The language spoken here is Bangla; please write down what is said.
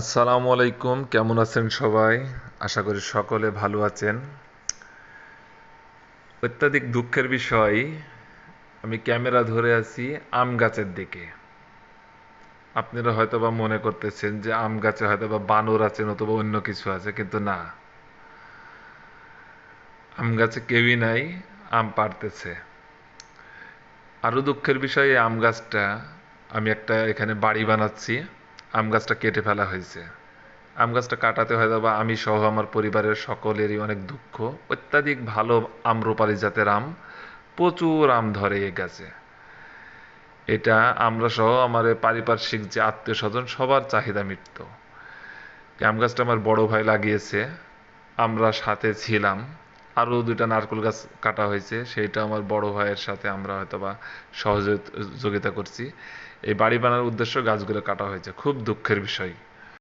আসসালামু আলাইকুম, কেমন আছেন সবাই? আশা করি সকলে ভালো আছেন। অত্যাধিক দুঃখের বিষয়, আমি ক্যামেরা ধরে আছি আম গাছের দিকে। আপনারা হয়তোবা মনে করতেছেন যে আম গাছে হয়তোবা বানর আছে নতুবা অন্য কিছু আছে, কিন্তু না, আম গাছে কেউই নাই, আম পাড়তেছে। আরো দুঃখের বিষয়, এই আম গাছটা আমি একটা এখানে বাড়ি বানাচ্ছি, আম গাছটা কেটে ফেলা হয়েছে। আম গাছটা কাটাতে হয়তো বা আমি সহ আমার পরিবারের সকলেরই অনেক দুঃখ। অত্যাধিক ভালো আম্রপালি জাতের আম, প্রচুর আম ধরে এই গাছে। এটা আমরা সহ আমার এই পারিপার্শ্বিক যে আত্মীয় স্বজন সবার চাহিদা মিটত। এই আম গাছটা আমার বড় ভাই লাগিয়েছে, আমরা সাথে ছিলাম। আরো দুইটা নারকেল গাছ কাটা হয়েছে, সেইটা আমার বড় ভাইয়ের সাথে আমরা হয়তোবা সহযোগিতা করছি। এই বাড়ি বানানোর উদ্দেশ্য গাছগুলো কাটা হয়েছে, খুব দুঃখের বিষয়।